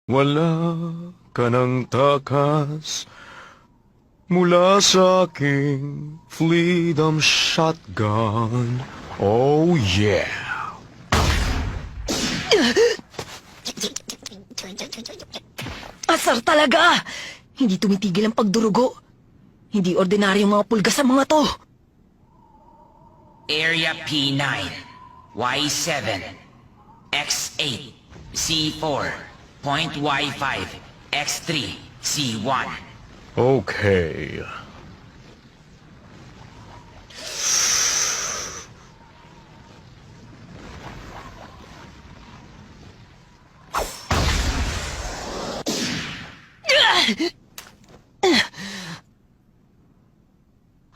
Wala ka ng takas mula sa aking freedom shotgun. Oh yeah! Asar talaga! Hindi tumitigil ang pagdurugo. Hindi ordinaryong mga pulgas sa mga to. Area P9, Y7, X8, C4, Point Y5, X3, C1. Okay.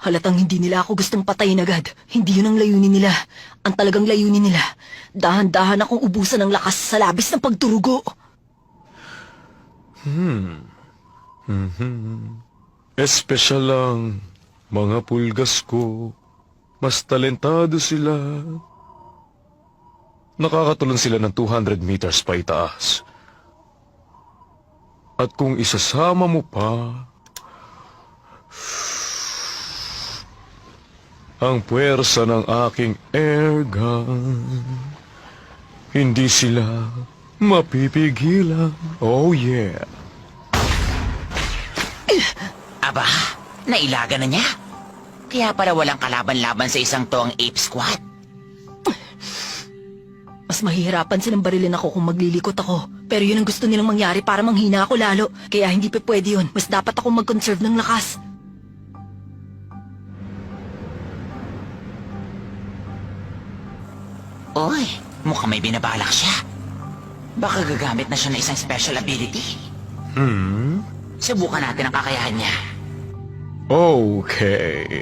Halatang hindi nila ako gustong patayin agad. Hindi yun ang layunin nila. Ang talagang layunin nila. Dahan-dahan akong ubusan ng lakas sa labis ng pagdurugo. Espesyal lang, mga pulgas ko. Mas talentado sila. Nakakatulong sila ng 200 meters pa itaas. At kung isasama mo pa ang puwersa ng aking airgun, hindi sila mapipigilan. Oh yeah! Aba, nailaga na niya. Kaya pala walang kalaban-laban sa isang to ang Ape Squad. Mas mahihirapan silang barilin ako kung maglilikot ako. Pero yun ang gusto nilang mangyari para manghina ako lalo. Kaya hindi pa pwede yun. Mas dapat ako mag-conserve ng lakas. Uy, mukhang may binabalak siya. Baka gagamit na siya ng isang special ability. Subukan natin ang kakayahan niya. Okay.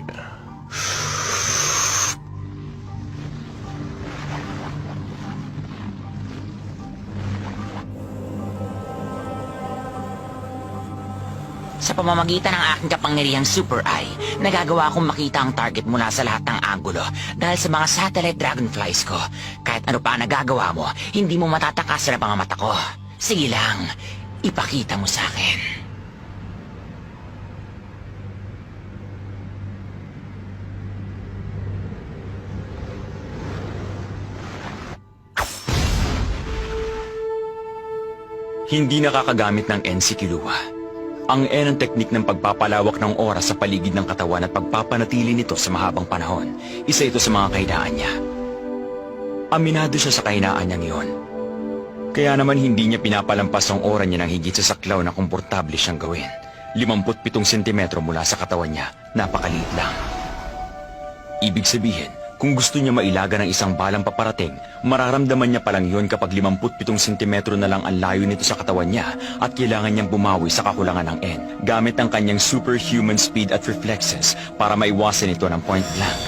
Sa pamamagitan ng aking kapangyarihang Super Eye, nagagawa akong makita ang target mula sa lahat ng anggulo dahil sa mga satellite dragonflies ko. Kahit ano pa ang nagagawa mo, hindi mo matatakasan ang mga mata ko. Sige lang, ipakita mo sa akin. Hindi nakakagamit ng N si Killua. Ang N ang teknik ng pagpapalawak ng oras sa paligid ng katawan at pagpapanatili nito sa mahabang panahon. Isa ito sa mga kahinaan niya. Aminado siya sa kahinaan niyang iyon. Kaya naman hindi niya pinapalampas ang oras niya ng higit sa saklaw na komportable siyang gawin. 57 sentimetro mula sa katawan niya, napakaliit lang. Ibig sabihin, kung gusto niya mailaga ng isang balang paparating, mararamdaman niya palang yon kapag 57 sentimetro na lang ang layo nito sa katawan niya at kailangan niyang bumawi sa kakulangan ng N gamit ang kanyang superhuman speed at reflexes para maiwasan ito ng point blank.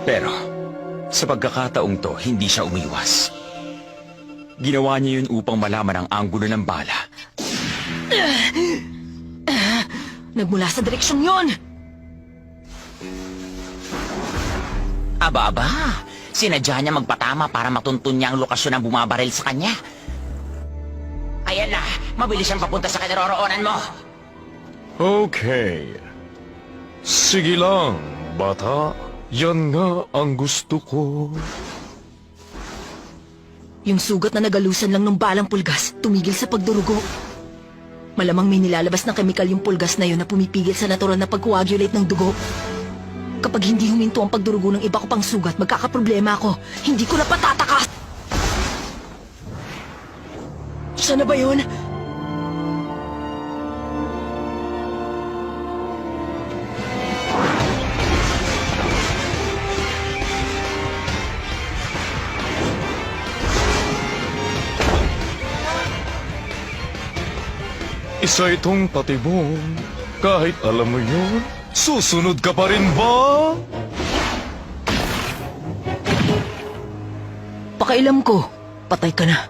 Pero, sa pagkakataong to, hindi siya umiwas. Ginawa niya yun upang malaman ang anggulo ng bala. Nagmula sa direksyong yon! Aba, sinadya niya magpatama para matuntun niya ang lokasyon ng bumabaril sa kanya. Ayan na, mabilis siyang papunta sa kinaroroonan mo. Okay. Sige lang, bata. Yan nga ang gusto ko. Yung sugat na nagalusan lang ng balang pulgas, tumigil sa pagdurugo. Malamang may nilalabas ng kemikal yung pulgas na yun na pumipigil sa natural na pag-coagulate ng dugo. Kapag hindi huminto ang pagdurugo ng iba ko pang sugat, magkakaproblema ako. Hindi ko na patatakas! Siya na ba yun? Isa itong patibong. Kahit alam mo yun, susunod ka pa rin ba? Pakailam ko, patay ka na.